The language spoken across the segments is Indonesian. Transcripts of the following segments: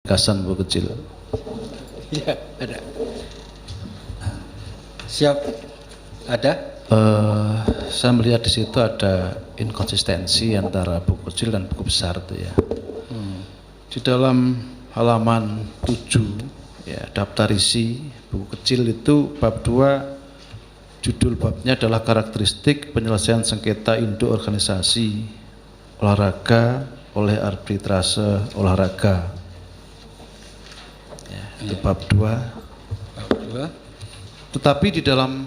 Gasan Bu Kecil. Ya, ada. Siap, ada. Saya melihat di situ ada inkonsistensi antara buku kecil dan buku besar itu ya. Di dalam halaman 7 ya, daftar isi buku kecil itu bab 2, judul babnya adalah karakteristik penyelesaian sengketa induk organisasi olahraga oleh arbitrase olahraga. Ya, itu bab 2. Bab 2. Tetapi di dalam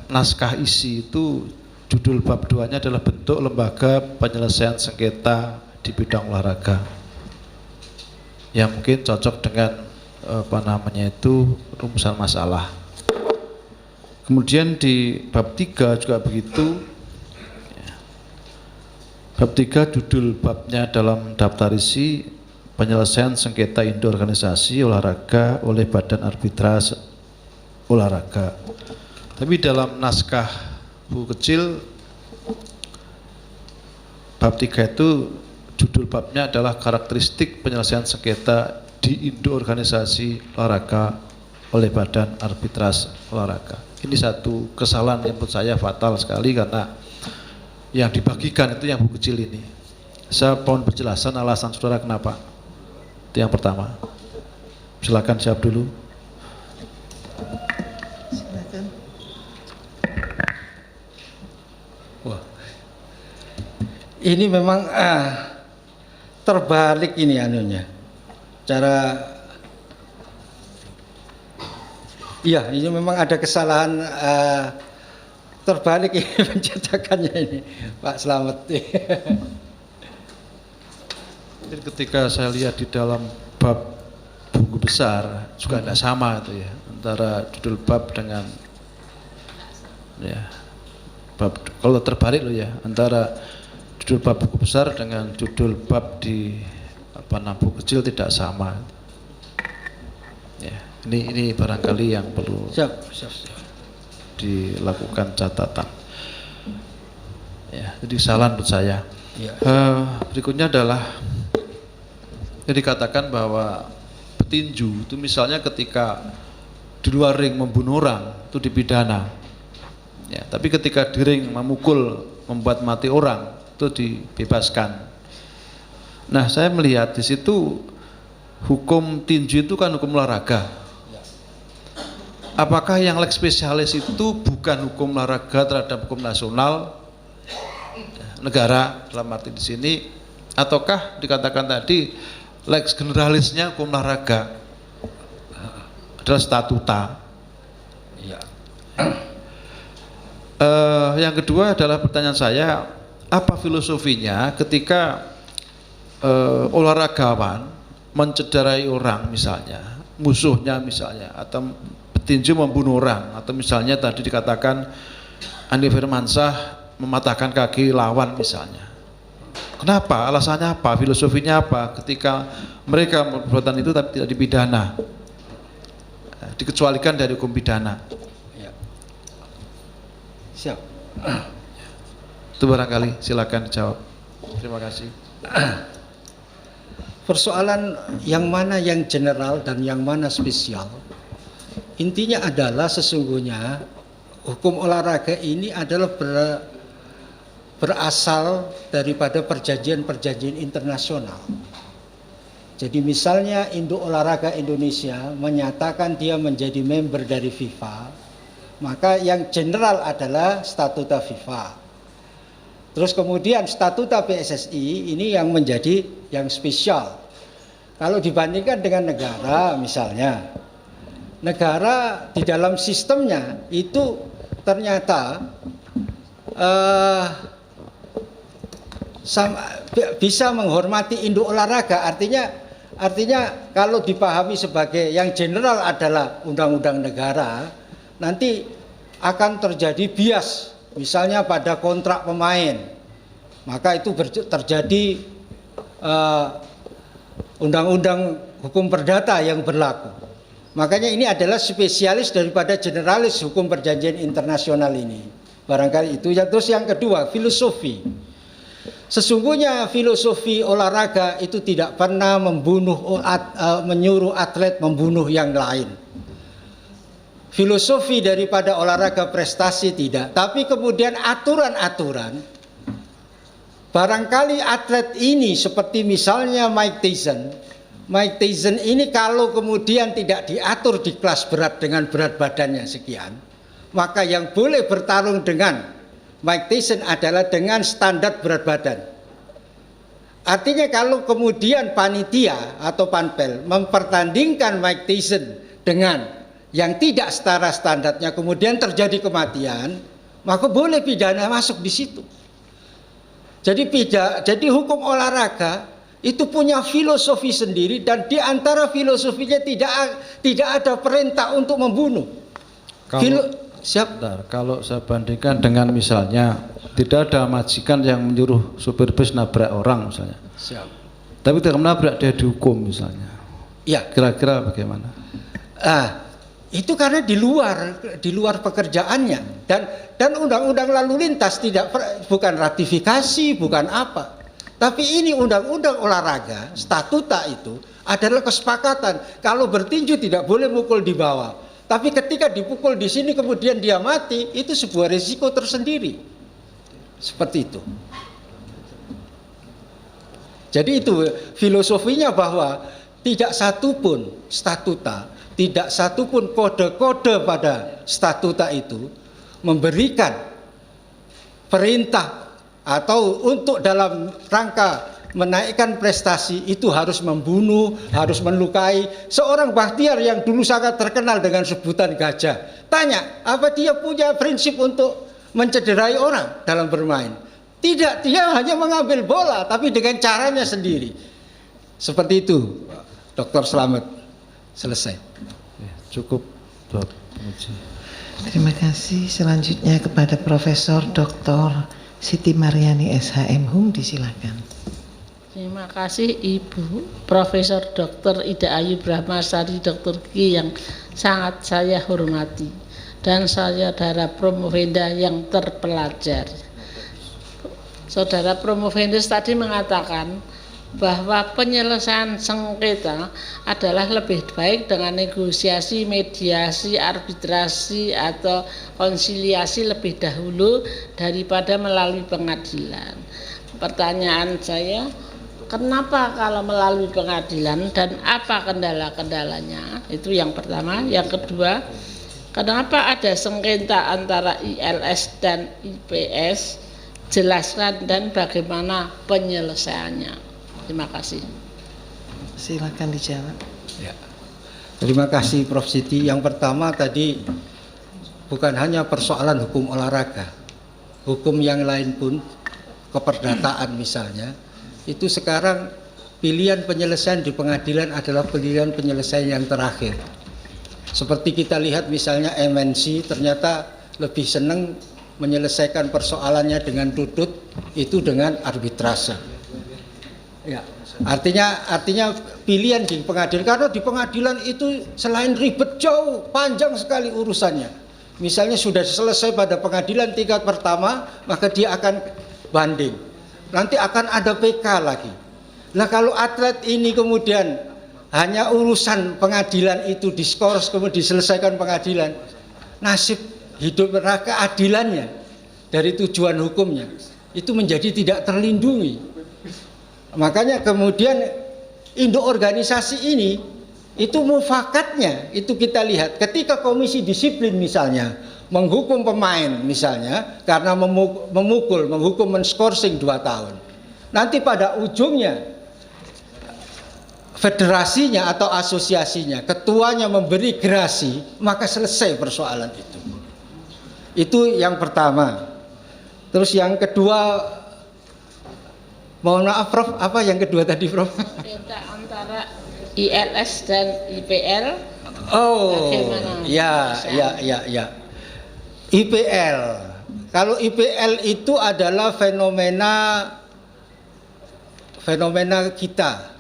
naskah isi itu judul bab 2-nya adalah bentuk lembaga penyelesaian sengketa di bidang olahraga, yang mungkin cocok dengan rumusan masalah. Kemudian di bab 3 juga begitu. Bab 3 judul babnya dalam daftar isi penyelesaian sengketa induk organisasi olahraga oleh badan arbitrase olahraga. Tapi dalam naskah buku kecil bab 3 itu judul babnya adalah karakteristik penyelesaian sengketa di induk organisasi olahraga oleh badan arbitrase olahraga. Ini satu kesalahan yang menurut saya fatal sekali, karena yang dibagikan itu yang buku kecil ini. Saya mohon penjelasan alasan saudara kenapa. Itu yang pertama. Silakan siap dulu. Wah, ini memang terbalik ini anunya. Cara, iya, ini memang ada kesalahan terbalik ini pencetakannya ini, Pak Slamet. Jadi ketika saya lihat di dalam bab buku besar juga tidak sama itu ya, antara judul bab dengan ya. Bab, kalau terbalik loh ya, antara judul bab buku besar dengan judul bab di buku kecil tidak sama. Ya, ini barangkali yang perlu siap. dilakukan catatan. Ya, jadi kesalahan menurut saya. Ya. Berikutnya adalah yang dikatakan bahwa petinju itu misalnya ketika di luar ring membunuh orang itu dipidana. Ya, tapi ketika di ring memukul, membuat mati orang, itu dibebaskan. Nah, saya melihat di situ hukum tinju itu kan hukum olahraga. Apakah yang leg spesialis itu bukan hukum olahraga terhadap hukum nasional negara dalam arti di sini, ataukah dikatakan tadi leg generalisnya hukum olahraga adalah statuta? Ya. Yang kedua adalah pertanyaan saya, apa filosofinya ketika olahragawan mencederai orang misalnya, musuhnya misalnya, atau petinju membunuh orang, atau misalnya tadi dikatakan Andi Firmansyah mematahkan kaki lawan misalnya. Kenapa? Alasannya apa? Filosofinya apa? Ketika mereka perbuatan itu tapi tidak dipidana, dikecualikan dari hukum pidana. Siap. Itu barangkali, silakan dijawab. Terima kasih. Persoalan yang mana yang general dan yang mana spesial, intinya adalah sesungguhnya hukum olahraga ini adalah berasal daripada perjanjian-perjanjian internasional. Jadi misalnya Induk Olahraga Indonesia menyatakan dia menjadi member dari FIFA, maka yang general adalah statuta FIFA. Terus kemudian statuta PSSI ini yang menjadi yang spesial. Kalau dibandingkan dengan negara misalnya, negara di dalam sistemnya itu ternyata bisa menghormati induk olahraga. Artinya kalau dipahami sebagai yang general adalah undang-undang negara, nanti akan terjadi bias, misalnya pada kontrak pemain, maka itu terjadi undang-undang hukum perdata yang berlaku. Makanya ini adalah spesialis daripada generalis hukum perjanjian internasional ini. Barangkali itu. Terus yang kedua, filosofi. Sesungguhnya filosofi olahraga itu tidak pernah menyuruh atlet membunuh yang lain. Filosofi daripada olahraga prestasi tidak, tapi kemudian aturan-aturan. Barangkali atlet ini seperti misalnya Mike Tyson ini kalau kemudian tidak diatur di kelas berat dengan berat badannya sekian, maka yang boleh bertarung dengan Mike Tyson adalah dengan standar berat badan. Artinya kalau kemudian panitia atau panpel mempertandingkan Mike Tyson dengan yang tidak setara standarnya, kemudian terjadi kematian, maka boleh pidana masuk di situ. Jadi hukum olahraga itu punya filosofi sendiri, dan di antara filosofinya tidak ada perintah untuk membunuh. Kalau saya bandingkan dengan misalnya tidak ada majikan yang menyuruh supir bis nabrak orang misalnya. Siap. Tapi tidak menabrak, dia dihukum misalnya. Ya. Kira-kira bagaimana? Itu karena di luar pekerjaannya, dan undang-undang lalu lintas bukan ratifikasi, bukan apa, tapi ini undang-undang olahraga, statuta itu adalah kesepakatan. Kalau bertinju tidak boleh mukul di bawah, tapi ketika dipukul di sini kemudian dia mati, itu sebuah risiko tersendiri. Seperti itu. Jadi itu filosofinya, bahwa tidak satupun statuta, tidak satupun kode-kode pada statuta itu memberikan perintah atau untuk dalam rangka menaikkan prestasi itu harus membunuh, harus melukai. Seorang Bahtiar yang dulu sangat terkenal dengan sebutan gajah, tanya apa dia punya prinsip untuk mencederai orang dalam bermain? Tidak, dia hanya mengambil bola tapi dengan caranya sendiri. Seperti itu, Dr. Slamet. Selesai. Cukup, Dok. Terima kasih. Selanjutnya kepada Profesor Dr. Siti Mariani SHM HUM, disilakan. Terima kasih Ibu Profesor Dr. Ida Ayu Brahmasari Dr. Ki yang sangat saya hormati, dan saudara Promovenda yang terpelajar. Saudara Promovendes tadi mengatakan bahwa penyelesaian sengketa adalah lebih baik dengan negosiasi, mediasi, arbitrasi atau konsiliasi lebih dahulu daripada melalui pengadilan. Pertanyaan saya, kenapa kalau melalui pengadilan dan apa kendala-kendalanya? Itu yang pertama. Yang kedua, kenapa ada sengketa antara ILS dan IPS? Jelaskan dan bagaimana penyelesaiannya. Terima kasih. Silakan dijawab. Ya. Terima kasih Prof. Siti. Yang pertama tadi bukan hanya persoalan hukum olahraga, hukum yang lain pun, keperdataan misalnya, itu sekarang pilihan penyelesaian di pengadilan adalah pilihan penyelesaian yang terakhir. Seperti kita lihat misalnya MNC ternyata lebih senang menyelesaikan persoalannya dengan tutut itu dengan arbitrase. Ya, artinya pilihan di pengadilan, karena di pengadilan itu selain ribet jauh panjang sekali urusannya. Misalnya sudah selesai pada pengadilan tingkat pertama, maka dia akan banding. Nanti akan ada PK lagi. Nah, kalau atlet ini kemudian hanya urusan pengadilan itu diskors kemudian diselesaikan pengadilan, nasib hidup mereka keadilannya dari tujuan hukumnya itu menjadi tidak terlindungi. Makanya kemudian induk organisasi ini itu mufakatnya itu kita lihat ketika komisi disiplin misalnya menghukum pemain misalnya karena menghukum menskorsing 2 tahun. Nanti pada ujungnya federasinya atau asosiasinya, ketuanya memberi gerasi, maka selesai persoalan itu. Itu yang pertama. Terus yang kedua, mohon maaf Prof, apa yang kedua tadi Prof? Beda antara ILS dan IPL. Oh, ya. IPL. Kalau IPL itu adalah fenomena kita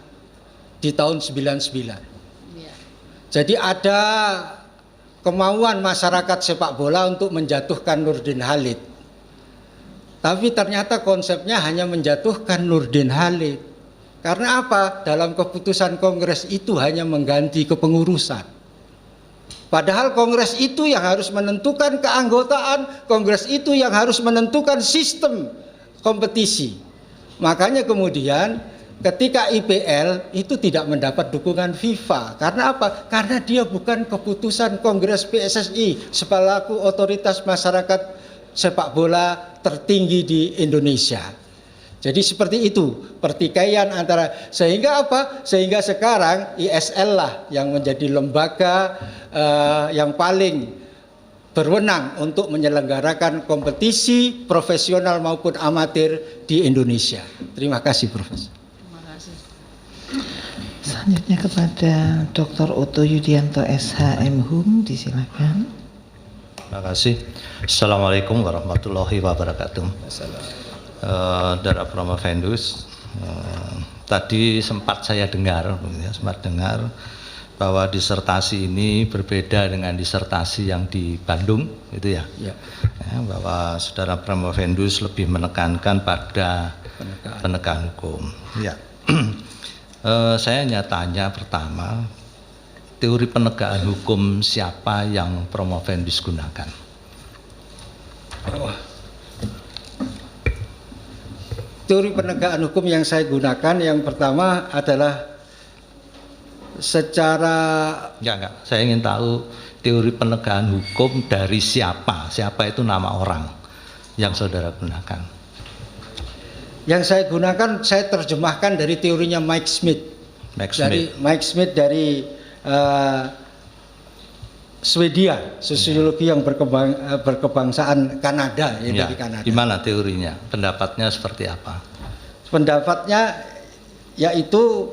di tahun 99. Ya. Jadi ada kemauan masyarakat sepak bola untuk menjatuhkan Nurdin Halid. Tapi ternyata konsepnya hanya menjatuhkan Nurdin Halid. Karena apa? Dalam keputusan Kongres itu hanya mengganti kepengurusan. Padahal Kongres itu yang harus menentukan keanggotaan, Kongres itu yang harus menentukan sistem kompetisi. Makanya kemudian ketika IPL itu tidak mendapat dukungan FIFA. Karena apa? Karena dia bukan keputusan Kongres PSSI selaku otoritas masyarakat sepak bola tertinggi di Indonesia. Jadi seperti itu pertikaian antara, sehingga apa? Sehingga sekarang ISL lah yang menjadi lembaga yang paling berwenang untuk menyelenggarakan kompetisi profesional maupun amatir di Indonesia. Terima kasih, Profesor. Selanjutnya kepada Dr. Oto Yudianto SHM HUM, disilakan. Terima kasih. Assalamualaikum warahmatullahi wabarakatuh. Dara Promovendus, tadi sempat saya dengar bahwa disertasi ini berbeda dengan disertasi yang di Bandung, gitu ya. Ya, bahwa Saudara Promovendus lebih menekankan pada penegakan hukum. Ya. Saya hanya tanya pertama, teori penegakan hukum siapa yang Promovendus gunakan? Teori penegakan hukum yang saya gunakan yang pertama adalah secara... Enggak. Saya ingin tahu teori penegakan hukum dari siapa? Siapa itu nama orang yang saudara gunakan? Yang saya gunakan, saya terjemahkan dari teorinya Mike Smith. Mike Smith dari Swedia, sosiologi yang berkebangsaan Kanada, ya, dari Kanada. Gimana teorinya? Pendapatnya seperti apa? Pendapatnya yaitu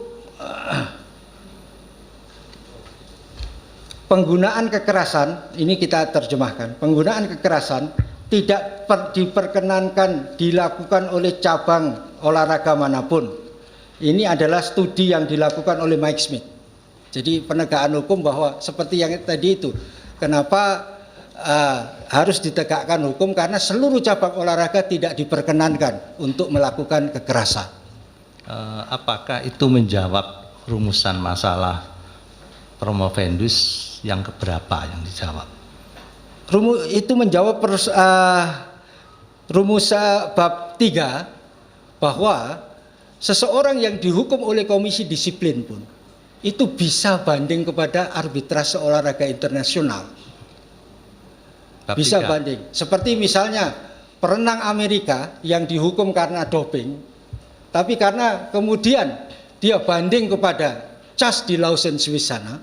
penggunaan kekerasan, ini kita terjemahkan, penggunaan kekerasan tidak diperkenankan dilakukan oleh cabang olahraga manapun. Ini adalah studi yang dilakukan oleh Mike Smith. Jadi penegakan hukum bahwa seperti yang tadi itu, kenapa harus ditegakkan hukum, karena seluruh cabang olahraga tidak diperkenankan untuk melakukan kekerasan. Apakah itu menjawab rumusan masalah Promovendus yang keberapa yang dijawab? Itu menjawab rumus bab 3 bahwa seseorang yang dihukum oleh komisi disiplin pun itu bisa banding kepada arbitrase olahraga internasional. Bab bisa 3. Banding. Seperti misalnya perenang Amerika yang dihukum karena doping, tapi karena kemudian dia banding kepada CAS di Lausanne, Swiss sana,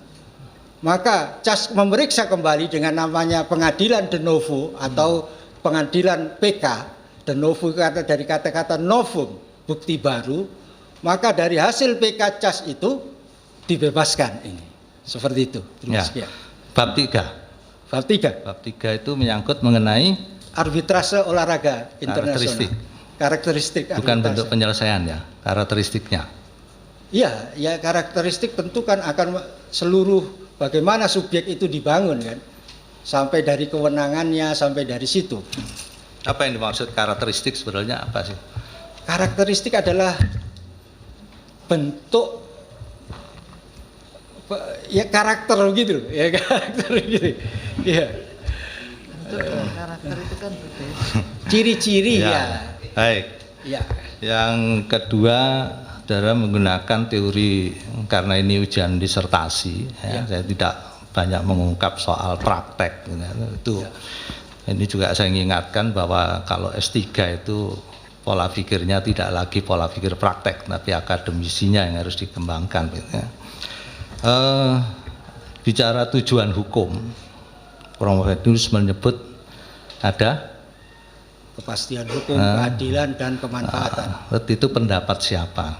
maka CAS memeriksa kembali dengan namanya pengadilan de novo atau pengadilan PK. De novo dari kata-kata novum, bukti baru. Maka dari hasil PK CAS itu dibebaskan ini. Seperti itu. Ya. Bab 3. Bab 3. Bab 3 itu menyangkut mengenai arbitrase olahraga internasional. Karakteristik. Bukan bentuk penyelesaian ya, karakteristiknya. Iya, ya karakteristik tentu kan akan seluruh bagaimana subjek itu dibangun kan, sampai dari kewenangannya, sampai dari situ. Apa yang dimaksud karakteristik sebenarnya apa sih? Karakteristik adalah bentuk, ya karakter gitu, ya karakter gitu, ya. Karakter itu kan berbeda. Ciri-ciri ya. Baik. Ya. Yang kedua, saudara menggunakan teori, karena ini ujian disertasi, ya. Saya tidak banyak mengungkap soal praktek, itu. Ya. Ini juga saya ingatkan bahwa kalau S3 itu pola pikirnya tidak lagi pola pikir praktek, tapi akademisinya yang harus dikembangkan. Ya. Bicara tujuan hukum, Promovendus menyebut ada kepastian hukum, keadilan dan kemanfaatan. Itu pendapat siapa?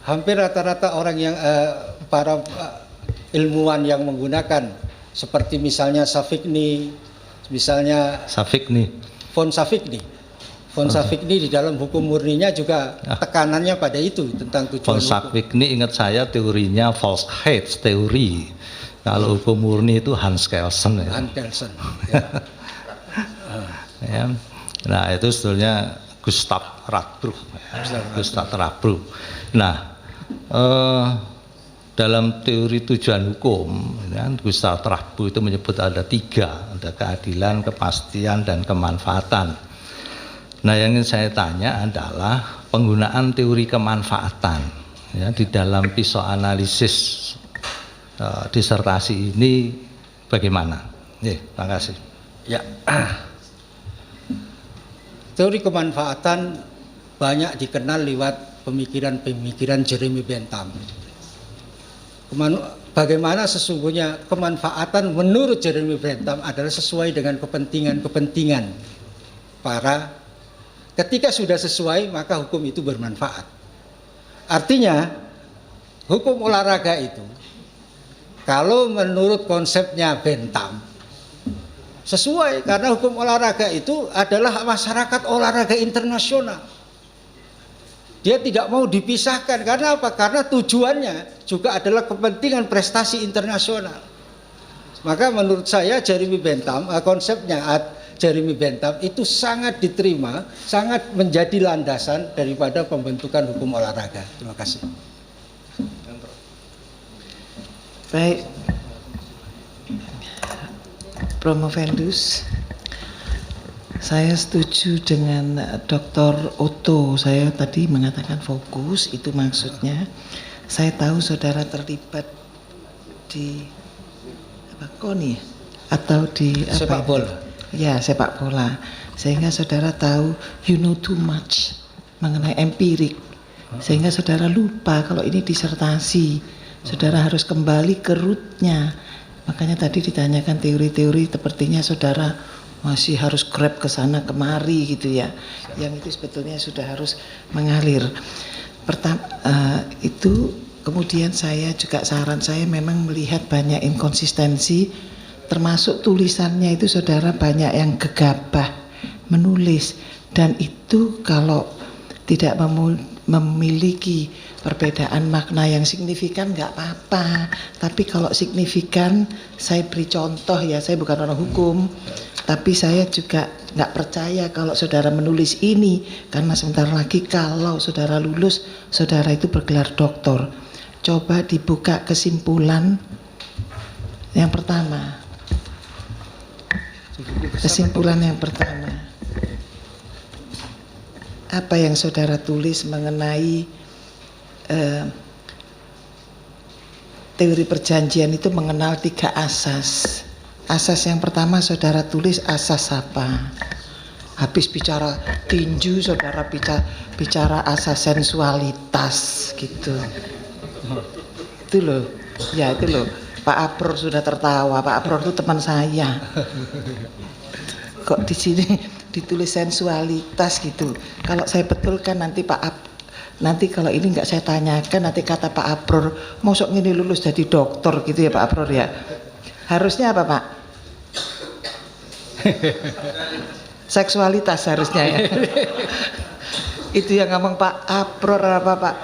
Hampir rata-rata orang yang para ilmuwan yang menggunakan, seperti misalnya Safikni, misalnya Von Safikni. Von Safikni di dalam hukum murninya juga tekanannya pada itu tentang tujuan Von Safikni, ingat saya teorinya Volksheit teori. Kalau hukum murni itu Hans Kelsen. Ya. Hans Kelsen. ya. Nah itu sebetulnya Gustav Radbruch, Gustav Radbruch. Nah dalam teori tujuan hukum, ya, Gustav Radbruch itu menyebut ada 3, ada keadilan, kepastian, dan kemanfaatan. Nah yang ingin saya tanya adalah penggunaan teori kemanfaatan, ya, di dalam psikoanalisis disertasi ini bagaimana? Terima kasih. Ya, teori kemanfaatan banyak dikenal lewat pemikiran-pemikiran Jeremy Bentham. Bagaimana sesungguhnya kemanfaatan menurut Jeremy Bentham adalah sesuai dengan kepentingan para, ketika sudah sesuai maka hukum itu bermanfaat. Artinya hukum olahraga itu kalau menurut konsepnya Bentham sesuai, karena hukum olahraga itu adalah masyarakat olahraga internasional. Dia tidak mau dipisahkan, karena apa? Karena tujuannya juga adalah kepentingan prestasi internasional. Maka menurut saya Jeremy Bentham, konsepnya Jeremy Bentham itu sangat diterima, sangat menjadi landasan daripada pembentukan hukum olahraga. Terima kasih. Baik, Promovendus. Saya setuju dengan Dr. Otto. Saya tadi mengatakan fokus, itu maksudnya. Saya tahu saudara terlibat di apa, KONI atau di apa, Sepak bola. Ya, sepak bola. Sehingga saudara tahu you know too much mengenai empirik. Sehingga saudara lupa kalau ini disertasi. Saudara harus kembali ke rootnya. Makanya tadi ditanyakan teori-teori, sepertinya saudara masih harus grab ke sana kemari gitu ya. Yang itu sebetulnya sudah harus mengalir. Pertama itu kemudian saya juga saran saya memang melihat banyak inkonsistensi, termasuk tulisannya itu saudara banyak yang gegabah menulis, dan itu kalau tidak memiliki perbedaan makna yang signifikan nggak apa-apa, tapi kalau signifikan, saya beri contoh ya, saya bukan orang hukum, tapi saya juga nggak percaya kalau saudara menulis ini, karena sebentar lagi kalau saudara lulus, saudara itu bergelar doktor. Coba dibuka kesimpulan yang pertama. Kesimpulan yang pertama. Apa yang saudara tulis mengenai teori perjanjian itu mengenal 3 asas. Asas yang pertama saudara tulis asas apa? Habis bicara tinju saudara bicara asas sensualitas gitu. Itu loh. Ya itu loh. Pak Apror sudah tertawa. Pak Apror itu teman saya. Kok di sini ditulis sensualitas gitu. Kalau saya betulkan nanti nanti kalau ini nggak saya tanyakan, nanti kata Pak Apror, mosok ngini lulus jadi dokter gitu ya Pak Apror ya. Harusnya apa Pak? Seksualitas harusnya ya. Itu yang ngomong Pak Apror apa Pak?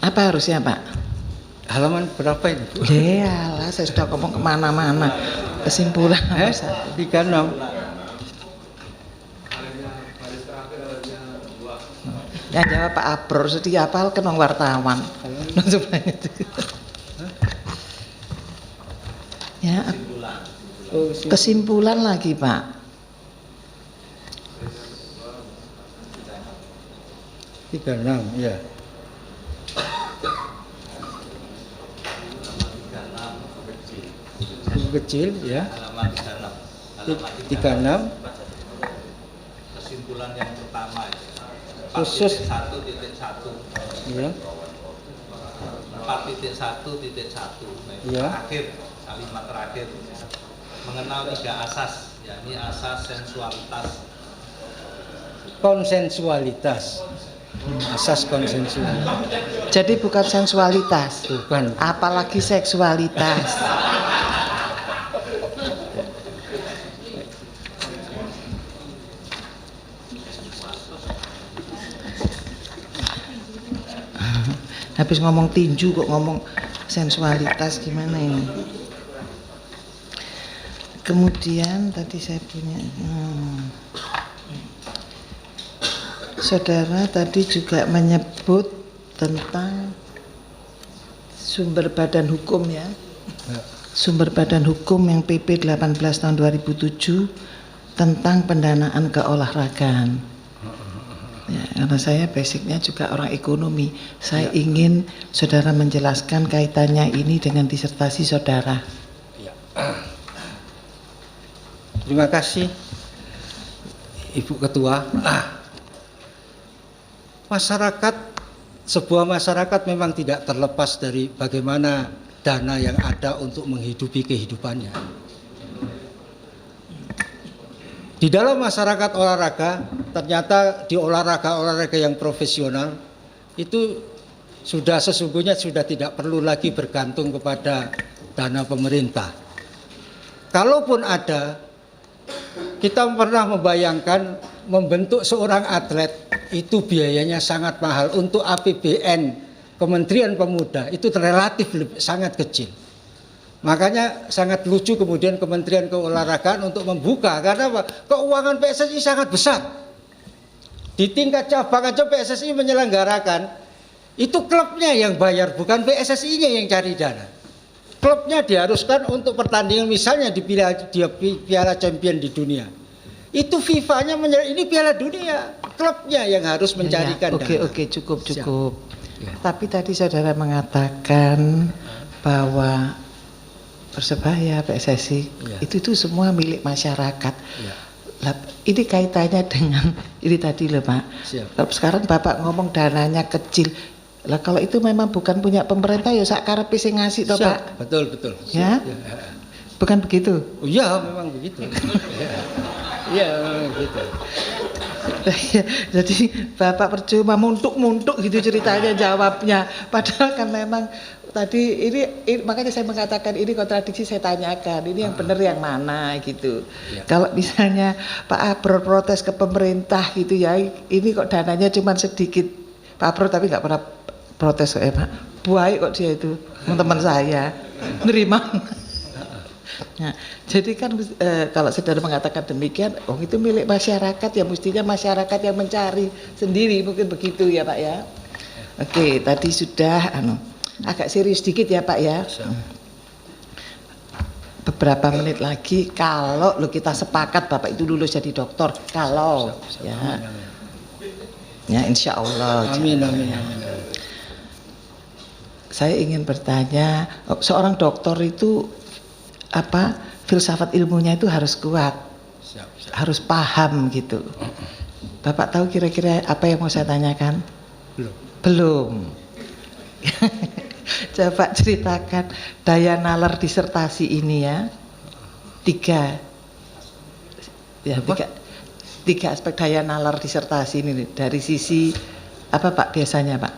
Apa harusnya Pak? Halaman berapa ini? Iyalah, saya sudah ngomong kemana-mana. Kesimpulan 36. Yang jawab Pak Apror, sedih apal kan wong wartawan. Ya, kesimpulan lagi Pak. Ya. Kecil ya. Halaman 36. Kesimpulan yang pertama Khusus 4.1.1 ya. 4.1.1 Ya. terakhir, kalimat terakhir mengenal 3 asas, yakni asas sensualitas, Konsensualitas. Asas konsensualitas. Jadi bukan sensualitas, Bukan. apalagi seksualitas. Habis ngomong tinju kok ngomong sensualitas, gimana ini? Kemudian tadi saya punya, saudara tadi juga menyebut tentang sumber badan hukum ya. Sumber badan hukum yang PP 18 tahun 2007 tentang pendanaan keolahragaan. Ya, karena saya basicnya juga orang ekonomi, saya ingin saudara menjelaskan kaitannya ini dengan disertasi saudara. Terima kasih Ibu Ketua. Masyarakat, sebuah masyarakat memang tidak terlepas dari bagaimana dana yang ada untuk menghidupi kehidupannya. Di dalam masyarakat olahraga, ternyata di olahraga yang profesional itu sesungguhnya sudah tidak perlu lagi bergantung kepada dana pemerintah. Kalaupun ada, kita pernah membayangkan membentuk seorang atlet itu biayanya sangat mahal. Untuk APBN Kementerian Pemuda itu relatif sangat kecil. Makanya sangat lucu kemudian Kementerian Keolahragaan untuk membuka, karena apa? Keuangan PSSI sangat besar. Di tingkat cabang aja PSSI menyelenggarakan, itu klubnya yang bayar, bukan PSSI-nya yang cari dana. Klubnya diharuskan untuk pertandingan misalnya di Piala Champion di dunia. Itu FIFA-nya ini Piala Dunia, klubnya yang harus mencarikan dana. Oke, cukup. Ya. Tapi tadi saudara mengatakan bahwa Persebaya, PSSI itu semua milik masyarakat. Ya. Lah, ini kaitannya dengan ini tadi loh Pak. Siap. Sekarang Bapak ngomong dananya kecil. Lah kalau itu memang bukan punya pemerintah ya sak karepe sing ngasih toh Pak. Betul. Ya? Bukan begitu? Oh, iya, memang begitu. Iya, memang begitu. Jadi Bapak percuma muntuk gitu ceritanya jawabnya. Padahal kan memang tadi ini makanya saya mengatakan ini kontradiksi, saya tanyakan ini yang benar yang mana gitu. Ya. Kalau misalnya Pak Abro protes ke pemerintah gitu ya, ini kok dananya cuma sedikit. Pak Abro tapi nggak pernah protes Pak. Baik kok dia itu, teman saya nerima. Nah, jadi kan kalau saudara mengatakan demikian, itu milik masyarakat ya, mestinya masyarakat yang mencari sendiri, mungkin begitu ya Pak ya. Oke, tadi sudah agak serius dikit ya Pak ya. Beberapa menit lagi kalau kita sepakat Bapak itu lulus jadi dokter, kalau ya insya Allah. Amin. Saya ingin bertanya, seorang dokter itu filsafat ilmunya itu harus kuat, harus paham gitu. Bapak tahu kira-kira apa yang mau saya tanyakan? Belum. Coba ceritakan daya nalar disertasi ini ya. Tiga aspek daya nalar disertasi ini dari sisi apa Pak biasanya Pak?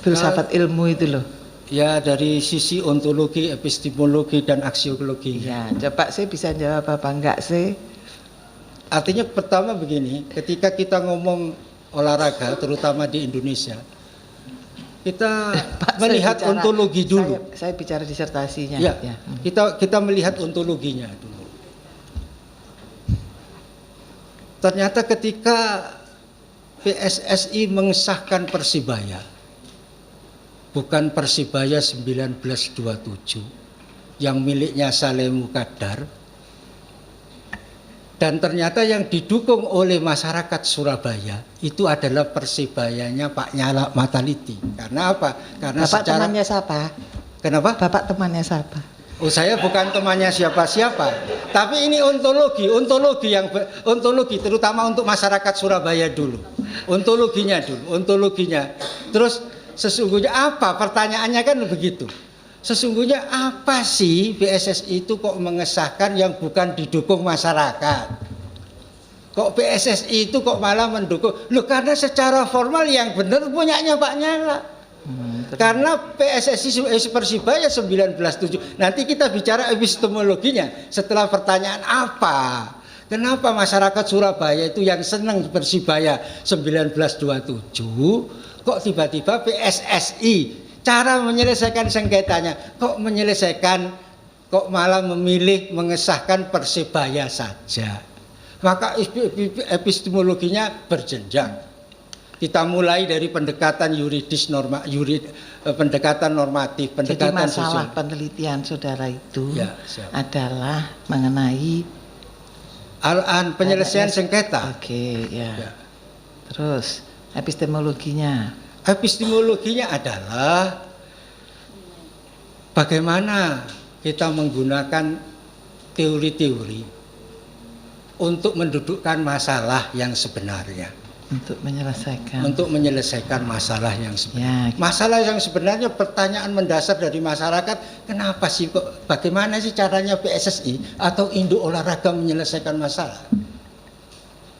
Filsafat ilmu itu loh. Ya, dari sisi ontologi, epistemologi dan aksiologi. Ya, coba saya bisa jawab apa enggak sih? Artinya pertama begini, ketika kita ngomong olahraga terutama di Indonesia, kita melihat ontologi dulu. Saya bicara disertasinya. Ya. Kita melihat ontologinya dulu. Ternyata ketika PSSI mengesahkan Persibaya, bukan Persibaya 1927 yang miliknya Saleh Mukadar, dan ternyata yang didukung oleh masyarakat Surabaya itu adalah Persibayanya Pak Nyala Mataliti. Karena apa? Karena Bapak temannya siapa? Kenapa? Bapak temannya siapa? Oh, saya bukan temannya siapa-siapa. Tapi ini ontologi terutama untuk masyarakat Surabaya dulu. Ontologinya. Terus sesungguhnya apa? Pertanyaannya kan begitu. Sesungguhnya apa sih PSSI itu kok mengesahkan yang bukan didukung masyarakat? Kok PSSI itu kok malah mendukung? Loh, karena secara formal yang benar punyanya Pak Nyala. Karena PSSI Persibaya 1907. Nanti kita bicara epistemologinya setelah pertanyaan apa? Kenapa masyarakat Surabaya itu yang senang Persibaya 1927? Kok tiba-tiba PSSI cara menyelesaikan sengketanya kok menyelesaikan kok malah memilih mengesahkan Persebaya saja. Maka epistemologinya berjenjang. Kita mulai dari pendekatan yuridis pendekatan normatif, pendekatan Jadi masalah sosial. penelitian saudara itu Ya, siap. adalah mengenai Penyelesaian sengketa. Oke, ya. Ya. Terus epistemologinya. Epistemologinya adalah bagaimana kita menggunakan teori-teori untuk mendudukkan masalah yang sebenarnya. Untuk menyelesaikan. Untuk menyelesaikan masalah yang sebenarnya. Ya, Masalah yang sebenarnya pertanyaan mendasar dari masyarakat, kenapa sih kok, bagaimana sih caranya PSSI atau induk olahraga menyelesaikan masalah?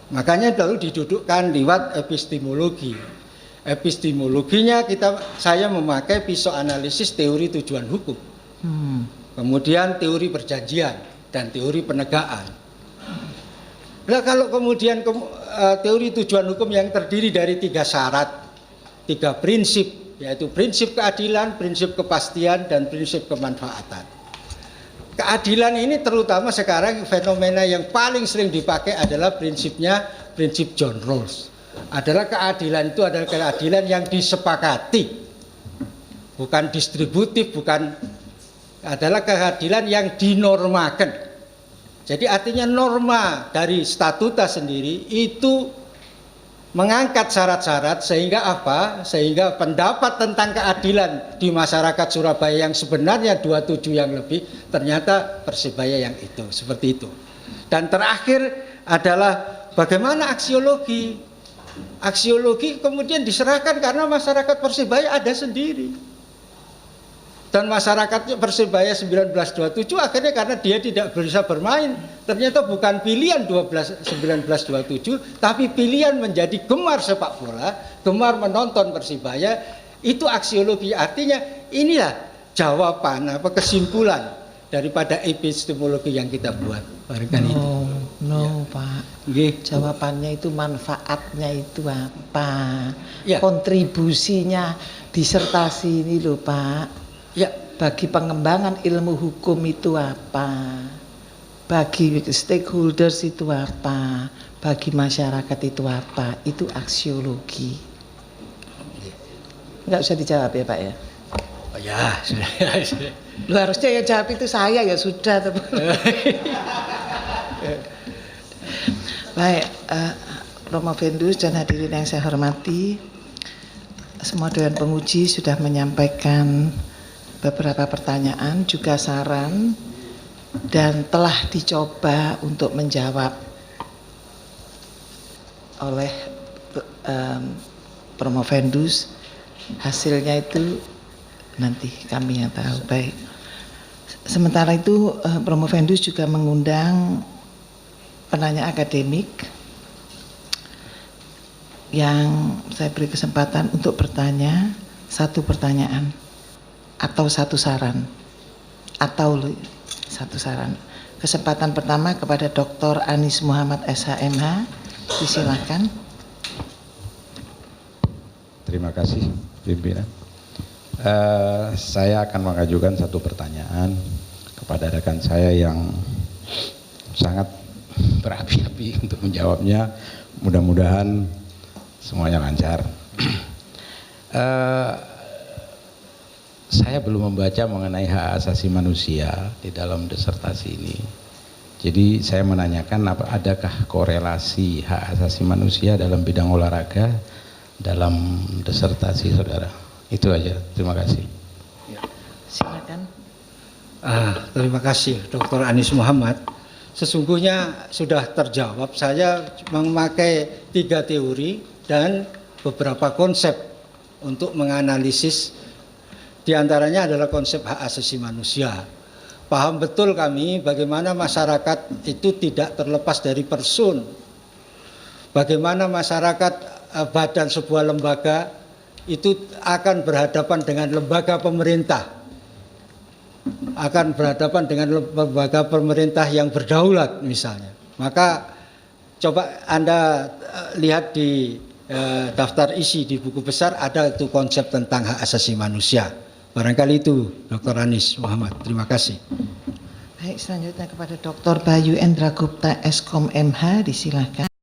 Makanya lalu didudukkan lewat epistemologi. Epistemologinya saya memakai psikoanalisis teori tujuan hukum. Kemudian teori perjanjian dan teori penegakan. Nah, kalau kemudian teori tujuan hukum yang terdiri dari 3 syarat, 3 prinsip, yaitu prinsip keadilan, prinsip kepastian, dan prinsip kemanfaatan. Keadilan ini terutama sekarang fenomena yang paling sering dipakai adalah prinsip John Rawls. Adalah keadilan itu adalah keadilan yang disepakati, bukan distributif, adalah keadilan yang dinormakan. Jadi artinya norma dari statuta sendiri itu mengangkat syarat-syarat sehingga apa? Sehingga pendapat tentang keadilan di masyarakat Surabaya yang sebenarnya 27 yang lebih ternyata Persebaya yang itu, seperti itu. Dan terakhir adalah bagaimana aksiologi. Aksiologi kemudian diserahkan karena masyarakat Persebaya ada sendiri. Dan masyarakat Persebaya 1927 akhirnya karena dia tidak bisa bermain, ternyata bukan pilihan 1927, tapi pilihan menjadi gemar sepak bola, gemar menonton Persebaya. Itu aksiologi, artinya inilah jawaban kesimpulan daripada epistemologi yang kita buat. Barangkali itu. No, Pak. Jawabannya itu manfaatnya itu apa? Ya. Kontribusinya disertasi ini loh, Pak. Ya, Bagi pengembangan ilmu hukum itu apa? Bagi stakeholders itu apa? Bagi masyarakat itu apa? Itu aksiologi. Enggak usah dijawab ya, Pak ya? oh ya, sudah. Lu harusnya yang jawab itu saya, ya sudah. Baik, Romo Vendus dan hadirin yang saya hormati, semua dewan penguji sudah menyampaikan beberapa pertanyaan juga saran dan telah dicoba untuk menjawab oleh Promovendus. Hasilnya itu nanti kami yang tahu. Baik. Sementara itu Promovendus juga mengundang penanya akademik yang saya beri kesempatan untuk bertanya 1 pertanyaan. Atau 1 saran, atau 1 saran. Kesempatan pertama kepada Dr. Anis Muhammad SHMH, disilakan. Terima kasih pimpinan. Saya akan mengajukan 1 pertanyaan kepada rekan saya yang sangat berapi-api untuk menjawabnya. Mudah-mudahan semuanya lancar. Saya belum membaca mengenai hak asasi manusia di dalam disertasi ini. Jadi saya menanyakan adakah korelasi hak asasi manusia dalam bidang olahraga dalam disertasi saudara. Itu aja. Terima kasih. Silakan. Terima kasih Dr. Anis Muhammad. Sesungguhnya sudah terjawab. Saya memakai 3 teori dan beberapa konsep untuk menganalisis. Di antaranya adalah konsep hak asasi manusia. Paham betul kami bagaimana masyarakat itu tidak terlepas dari person. Bagaimana masyarakat badan sebuah lembaga itu akan berhadapan dengan lembaga pemerintah. Akan berhadapan dengan lembaga pemerintah yang berdaulat misalnya. Maka coba Anda lihat di daftar isi di buku besar ada itu konsep tentang hak asasi manusia. Barangkali itu Dr. Anis Muhammad. Terima kasih. Baik, selanjutnya kepada Dr. Bayu Endra Gupta, Eskom MH, disilakan.